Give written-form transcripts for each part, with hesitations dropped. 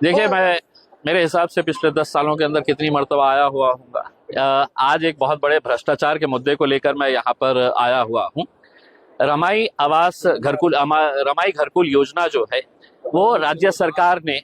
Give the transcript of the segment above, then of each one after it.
देखिए, मैं मेरे हिसाब से पिछले 10 सालों के अंदर कितनी मर्तबा आया हुआ हूँगा। आज एक बहुत बड़े भ्रष्टाचार के मुद्दे को लेकर मैं यहाँ पर आया हुआ हूँ। रमाई घरकुल योजना जो है वो राज्य सरकार ने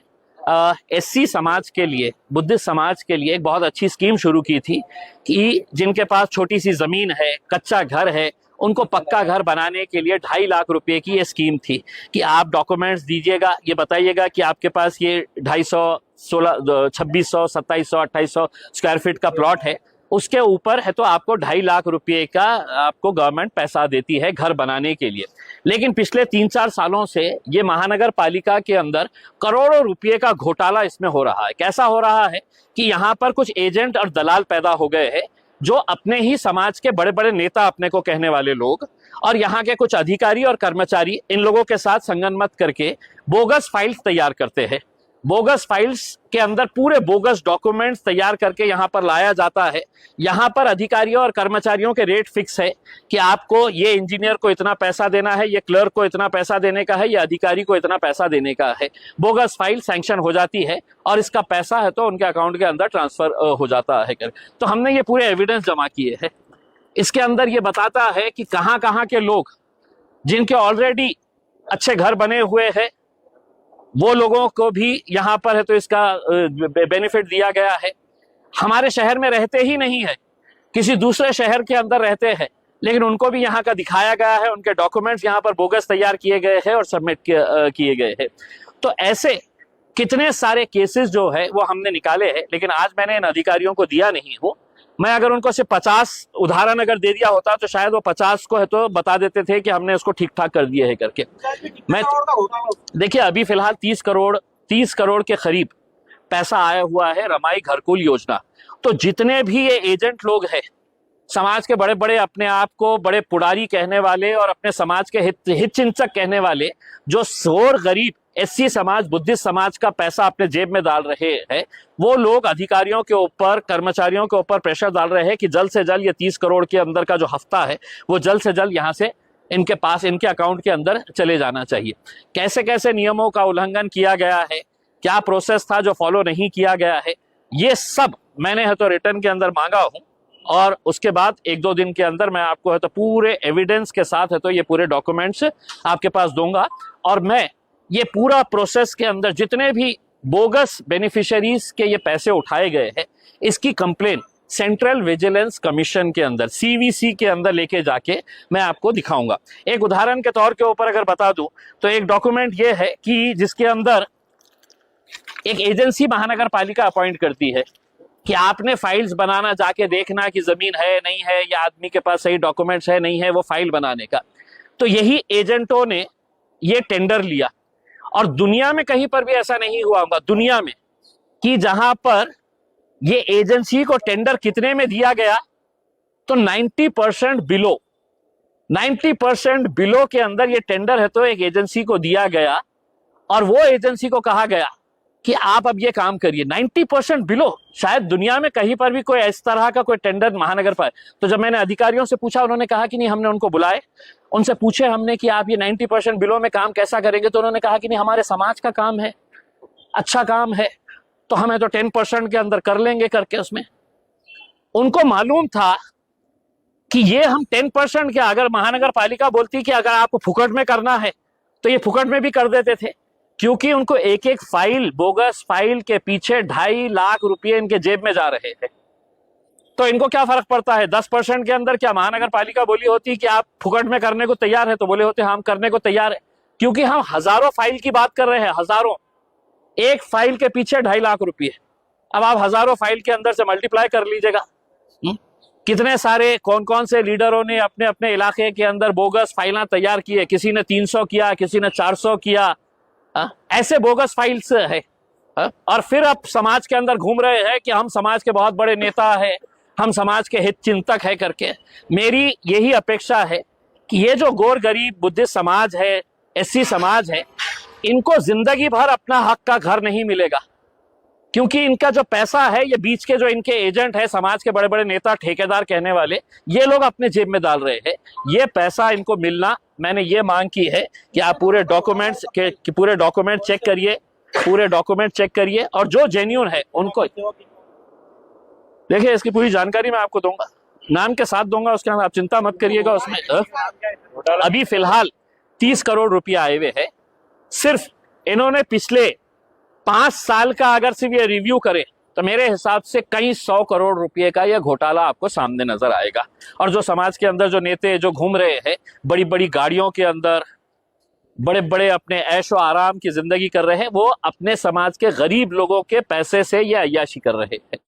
एससी समाज के लिए, बुद्धिस्ट समाज के लिए एक बहुत अच्छी स्कीम शुरू की थी कि जिनके पास छोटी सी जमीन है, कच्चा घर है, उनको पक्का घर बनाने के लिए 2.5 लाख रुपए की ये स्कीम थी कि आप डॉक्यूमेंट्स दीजिएगा, ये बताइएगा कि आपके पास ये 250, 16, 2600, 2700, 2800 स्क्वायर फीट का प्लॉट है, उसके ऊपर है तो आपको 2.5 लाख रुपए का आपको गवर्नमेंट पैसा देती है घर बनाने के लिए। लेकिन पिछले 3-4 सालों से ये महानगर पालिका के अंदर करोड़ों रुपए का घोटाला इसमें हो रहा है। कैसा हो रहा है कि यहाँ पर कुछ एजेंट और दलाल पैदा हो गए हैं जो अपने ही समाज के बड़े बड़े नेता अपने को कहने वाले लोग और यहाँ के कुछ अधिकारी और कर्मचारी इन लोगों के साथ संगनमत करके बोगस फाइल्स तैयार करते हैं। बोगस फाइल्स के अंदर पूरे बोगस डॉक्यूमेंट्स तैयार करके यहाँ पर लाया जाता है। यहाँ पर अधिकारियों और कर्मचारियों के रेट फिक्स है कि आपको ये इंजीनियर को इतना पैसा देना है, ये क्लर्क को इतना पैसा देने का है, ये अधिकारी को इतना पैसा देने का है। बोगस फाइल सैंक्शन हो जाती है और इसका पैसा है तो उनके अकाउंट के अंदर ट्रांसफर हो जाता है। तो हमने ये पूरे एविडेंस जमा किए हैं। इसके अंदर ये बताता है कि कहाँ कहाँ के लोग जिनके ऑलरेडी अच्छे घर बने हुए हैं वो लोगों को भी यहाँ पर है तो इसका बेनिफिट दिया गया है। हमारे शहर में रहते ही नहीं है, किसी दूसरे शहर के अंदर रहते हैं, लेकिन उनको भी यहाँ का दिखाया गया है, उनके डॉक्यूमेंट्स यहाँ पर बोगस तैयार किए गए हैं और सबमिट किए गए हैं। तो ऐसे कितने सारे केसेस जो है वो हमने निकाले हैं, लेकिन आज मैंने इन अधिकारियों को दिया नहीं हूँ। मैं अगर उनको सिर्फ 50 उदाहरण अगर दे दिया होता तो शायद वो 50 को है तो बता देते थे कि हमने उसको ठीक ठाक कर दिए है करके। मैं देखिए, अभी फिलहाल 30 करोड़ के करीब पैसा आया हुआ है रमाई घरकुल योजना। तो जितने भी ये एजेंट लोग हैं, समाज के बड़े बड़े अपने आप को बड़े पुडारी कहने वाले और अपने समाज के हित चिंतक कहने वाले, जो शोर गरीब एससी समाज, बुद्धिस्ट समाज का पैसा अपने जेब में डाल रहे हैं, वो लोग अधिकारियों के ऊपर, कर्मचारियों के ऊपर प्रेशर डाल रहे हैं कि जल्द से जल्द ये 30 करोड़ के अंदर का जो हफ्ता है वो जल्द से जल्द यहाँ से इनके पास, इनके अकाउंट के अंदर चले जाना चाहिए। कैसे कैसे नियमों का उल्लंघन किया गया है, क्या प्रोसेस था जो फॉलो नहीं किया गया है, ये सब मैंने है तो रिटर्न के अंदर मांगा हूं और उसके बाद 1-2 दिन के अंदर मैं आपको है तो पूरे एविडेंस के साथ है तो ये पूरे डॉक्यूमेंट्स आपके पास दूंगा। और मैं ये पूरा प्रोसेस के अंदर जितने भी बोगस बेनिफिशियरीज के ये पैसे उठाए गए हैं, इसकी कंप्लेन सेंट्रल विजिलेंस कमीशन के अंदर, सीवीसी के अंदर लेके जाके मैं आपको दिखाऊंगा। एक उदाहरण के तौर के ऊपर अगर बता दूं तो एक डॉक्यूमेंट ये है कि जिसके अंदर एक एजेंसी महानगर पालिका अपॉइंट करती है कि आपने फाइल्स बनाना, जाके देखना कि जमीन है नहीं है या आदमी के पास सही डॉक्यूमेंट्स है नहीं है वो फाइल बनाने का। तो यही एजेंटों ने ये टेंडर लिया और दुनिया में कहीं पर भी ऐसा नहीं हुआ होगा दुनिया में कि जहां पर ये एजेंसी को टेंडर कितने में दिया गया तो 90% बिलो के अंदर ये टेंडर है तो एक एजेंसी को दिया गया और वो एजेंसी को कहा गया कि आप अब ये काम करिए। 90% बिलो, शायद दुनिया में कहीं पर भी कोई इस तरह का कोई टेंडर महानगर पर। तो जब मैंने अधिकारियों से पूछा, उन्होंने कहा कि नहीं, हमने उनको बुलाए, उनसे पूछे हमने कि आप ये 90% बिलो में काम कैसा करेंगे, तो उन्होंने कहा कि नहीं, हमारे समाज का काम है, अच्छा काम है, तो हमें तो 10% के अंदर कर लेंगे करके। उसमें उनको मालूम था कि ये हम 10% के, अगर महानगर पालिका बोलती कि अगर आपको फुकट में करना है तो ये फुकट में भी कर देते थे, क्योंकि उनको एक एक फाइल, बोगस फाइल के पीछे 2.5 लाख रुपए इनके जेब में जा रहे थे। तो इनको क्या फर्क पड़ता है 10% के अंदर? क्या महानगर पालिका बोली होती कि आप फुकट में करने को तैयार है तो बोले होते हम करने को तैयार है, क्योंकि हम हजारों फाइल की बात कर रहे हैं, हजारों, एक फाइल के पीछे 2.5 लाख रुपए। अब आप हजारों फाइल के अंदर से मल्टीप्लाई कर लीजिएगा कितने सारे, कौन कौन से लीडरों ने अपने अपने इलाके के अंदर बोगस फाइलें तैयार की है। किसी ने 300 किया, किसी ने 400 किया, ऐसे बोगस फाइल्स है। और फिर अब समाज के अंदर घूम रहे हैं कि हम समाज के बहुत बड़े नेता है, हम समाज के हित चिंतक है करके। मेरी यही अपेक्षा है कि ये जो गौर गरीब बुद्धिस्ट समाज है, एससी समाज है, इनको जिंदगी भर अपना हक का घर नहीं मिलेगा, क्योंकि इनका जो पैसा है ये बीच के जो इनके एजेंट है, समाज के बड़े बड़े नेता, ठेकेदार कहने वाले, ये लोग अपने जेब में डाल रहे हैं। ये पैसा इनको मिलना, मैंने ये मांग की है कि आप पूरे डॉक्यूमेंट चेक करिए, पूरे डॉक्यूमेंट चेक करिए और जो जेन्युइन है उनको देखिए। इसकी पूरी जानकारी मैं आपको दूंगा, नाम के साथ दूंगा, उसके बाद आप चिंता मत करिएगा। उसमें अभी फिलहाल 30 करोड़ रुपया आए हुए है। सिर्फ इन्होंने पिछले 5 साल का अगर सिर्फ ये रिव्यू करें तो मेरे हिसाब से कई 100 करोड़ रुपए का यह घोटाला आपको सामने नजर आएगा। और जो समाज के अंदर जो नेता जो घूम रहे हैं बड़ी बड़ी गाड़ियों के अंदर, बड़े बड़े अपने ऐशो आराम की जिंदगी कर रहे हैं, वो अपने समाज के गरीब लोगों के पैसे से यह अय्याशी कर रहे हैं।